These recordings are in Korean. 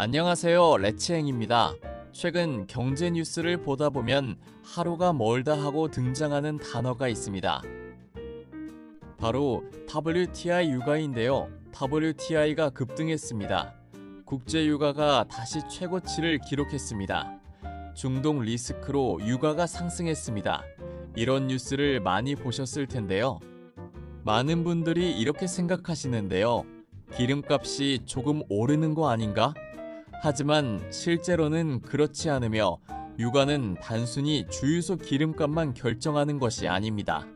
안녕하세요, 레츠행입니다. 최근 경제 뉴스를 보다 보면 하루가 멀다 하고 등장하는 단어가 있습니다. 바로 WTI 유가인데요. WTI가 급등했습니다. 국제 유가가 다시 최고치를 기록했습니다. 중동 리스크로 유가가 상승했습니다. 이런 뉴스를 많이 보셨을 텐데요. 많은 분들이 이렇게 생각하시는데요. 기름값이 조금 오르는 거 아닌가? 하지만 실제로는 그렇지 않으며 유가는 단순히 주유소 기름값만 결정하는 것이 아닙니다.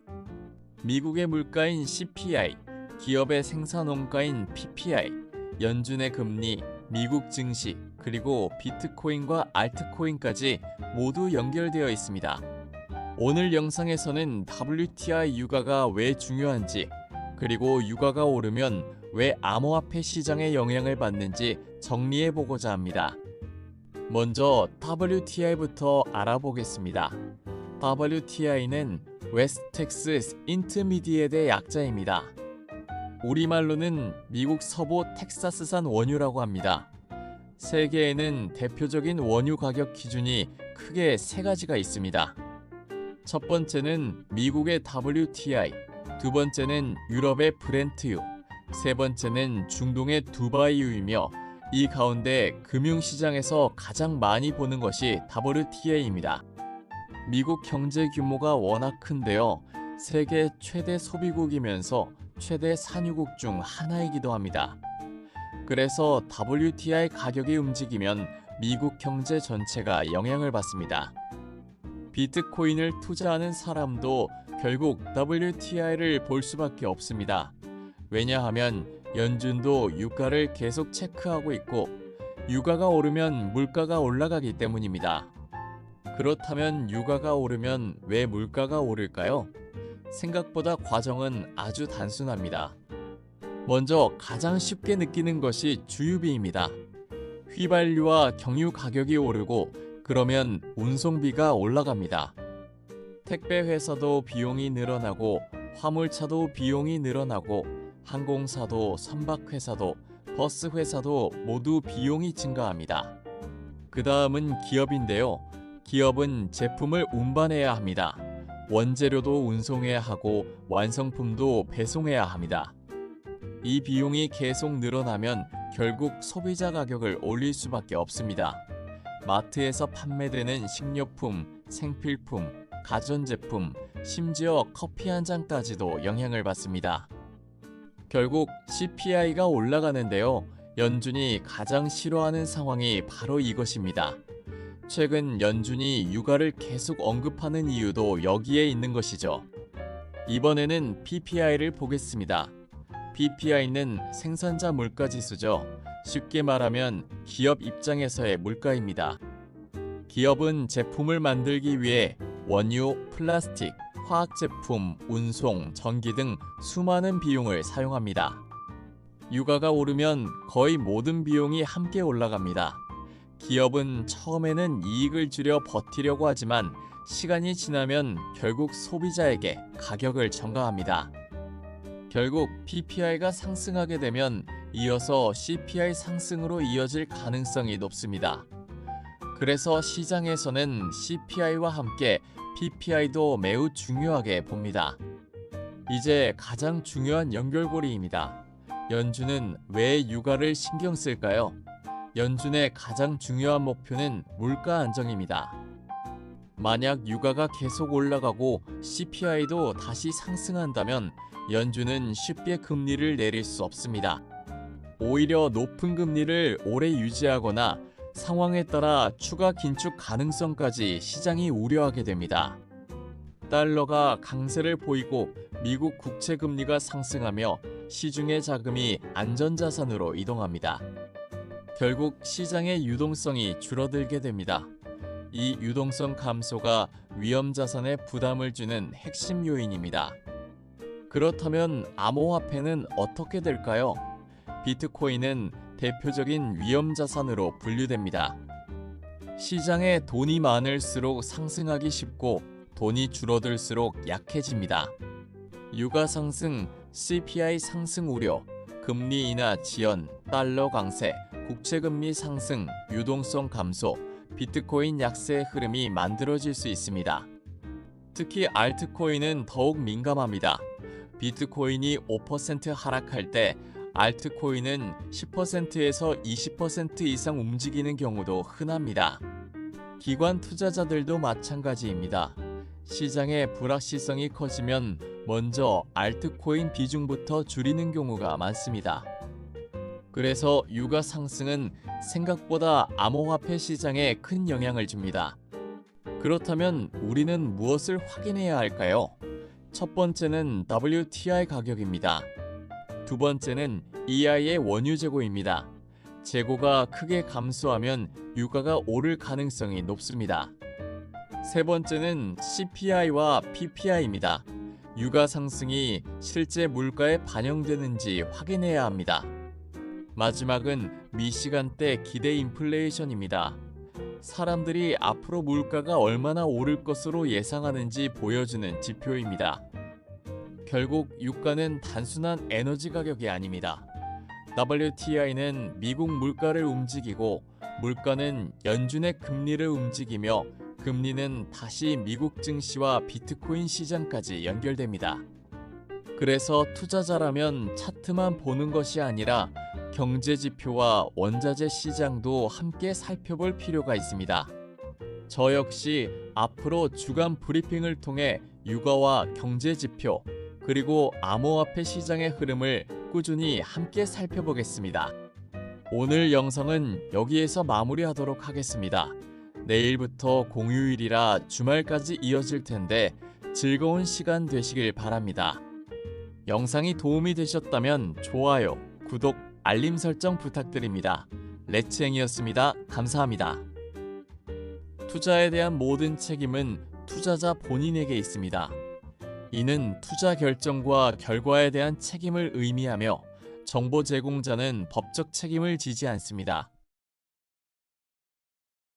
미국의 물가인 CPI, 기업의 생산 원가인 PPI, 연준의 금리, 미국 증시, 그리고 비트코인과 알트코인까지 모두 연결되어 있습니다. 오늘 영상에서는 WTI 유가가 왜 중요한지, 그리고 유가가 오르면 왜 암호화폐 시장에 영향을 받는지 정리해보고자 합니다. 먼저 WTI부터 알아보겠습니다. WTI는 West Texas Intermediate의 약자입니다. 우리말로는 미국 서부 텍사스산 원유라고 합니다. 세계에는 대표적인 원유 가격 기준이 크게 세 가지가 있습니다. 첫 번째는 미국의 WTI, 두 번째는 유럽의 브렌트유, 세 번째는 중동의 두바이유이며 이 가운데 금융시장에서 가장 많이 보는 것이 WTI입니다. 미국 경제 규모가 워낙 큰데요. 세계 최대 소비국이면서 최대 산유국 중 하나이기도 합니다. 그래서 WTI 가격이 움직이면 미국 경제 전체가 영향을 받습니다. 비트코인을 투자하는 사람도 결국 WTI를 볼 수밖에 없습니다. 왜냐하면 연준도 유가를 계속 체크하고 있고 유가가 오르면 물가가 올라가기 때문입니다. 그렇다면 유가가 오르면 왜 물가가 오를까요? 생각보다 과정은 아주 단순합니다. 먼저 가장 쉽게 느끼는 것이 주유비입니다. 휘발유와 경유 가격이 오르고 그러면 운송비가 올라갑니다. 택배 회사도 비용이 늘어나고 화물차도 비용이 늘어나고 항공사도 선박회사도 버스 회사도 모두 비용이 증가합니다. 그 다음은 기업인데요. 기업은 제품을 운반해야 합니다. 원재료도 운송해야 하고 완성품도 배송해야 합니다. 이 비용이 계속 늘어나면 결국 소비자 가격을 올릴 수밖에 없습니다. 마트에서 판매되는 식료품, 생필품, 가전제품, 심지어 커피 한 잔까지도 영향을 받습니다. 결국 CPI가 올라가는데요. 연준이 가장 싫어하는 상황이 바로 이것입니다. 최근 연준이 유가를 계속 언급하는 이유도 여기에 있는 것이죠. 이번에는 PPI를 보겠습니다. PPI는 생산자 물가지수죠. 쉽게 말하면 기업 입장에서의 물가입니다. 기업은 제품을 만들기 위해 원유, 플라스틱, 화학제품, 운송, 전기 등 수많은 비용을 사용합니다. 유가가 오르면 거의 모든 비용이 함께 올라갑니다. 기업은 처음에는 이익을 줄여 버티려고 하지만 시간이 지나면 결국 소비자에게 가격을 전가합니다. 결국 PPI가 상승하게 되면 이어서 CPI 상승으로 이어질 가능성이 높습니다. 그래서 시장에서는 CPI와 함께 PPI도 매우 중요하게 봅니다. 이제 가장 중요한 연결고리입니다. 연준은 왜 유가를 신경 쓸까요? 연준의 가장 중요한 목표는 물가 안정입니다. 만약 유가가 계속 올라가고 CPI도 다시 상승한다면 연준은 쉽게 금리를 내릴 수 없습니다. 오히려 높은 금리를 오래 유지하거나 상황에 따라 추가 긴축 가능성까지 시장이 우려하게 됩니다. 달러가 강세를 보이고 미국 국채 금리가 상승하며 시중의 자금이 안전자산으로 이동합니다. 결국 시장의 유동성이 줄어들게 됩니다. 이 유동성 감소가 위험자산에 부담을 주는 핵심 요인입니다. 그렇다면 암호화폐는 어떻게 될까요? 비트코인은 대표적인 위험자산으로 분류됩니다. 시장에 돈이 많을수록 상승하기 쉽고 돈이 줄어들수록 약해집니다. 유가 상승, CPI 상승 우려, 금리 인하 지연, 달러 강세, 국채금리 상승, 유동성 감소, 비트코인 약세의 흐름이 만들어질 수 있습니다. 특히 알트코인은 더욱 민감합니다. 비트코인이 5% 하락할 때 알트코인은 10%에서 20% 이상 움직이는 경우도 흔합니다. 기관 투자자들도 마찬가지입니다. 시장의 불확실성이 커지면 먼저 알트코인 비중부터 줄이는 경우가 많습니다. 그래서 유가 상승은 생각보다 암호화폐 시장에 큰 영향을 줍니다. 그렇다면 우리는 무엇을 확인해야 할까요? 첫 번째는 WTI 가격입니다. 두 번째는 EI의 원유 재고입니다. 재고가 크게 감소하면 유가가 오를 가능성이 높습니다. 세 번째는 CPI와 PPI입니다. 유가 상승이 실제 물가에 반영되는지 확인해야 합니다. 마지막은 미시간대 기대 인플레이션입니다. 사람들이 앞으로 물가가 얼마나 오를 것으로 예상하는지 보여주는 지표입니다. 결국 유가는 단순한 에너지 가격이 아닙니다. WTI는 미국 물가를 움직이고 물가는 연준의 금리를 움직이며 금리는 다시 미국 증시와 비트코인 시장까지 연결됩니다. 그래서 투자자라면 차트만 보는 것이 아니라 경제 지표와 원자재 시장도 함께 살펴볼 필요가 있습니다. 저 역시 앞으로 주간 브리핑을 통해 유가와 경제 지표 그리고 암호화폐 시장의 흐름을 꾸준히 함께 살펴보겠습니다. 오늘 영상은 여기에서 마무리하도록 하겠습니다. 내일부터 공휴일이라 주말까지 이어질 텐데 즐거운 시간 되시길 바랍니다. 영상이 도움이 되셨다면 좋아요, 구독, 알림 설정 부탁드립니다. 레츠행이었습니다. 감사합니다. 투자에 대한 모든 책임은 투자자 본인에게 있습니다. 이는 투자 결정과 결과에 대한 책임을 의미하며 정보 제공자는 법적 책임을 지지 않습니다.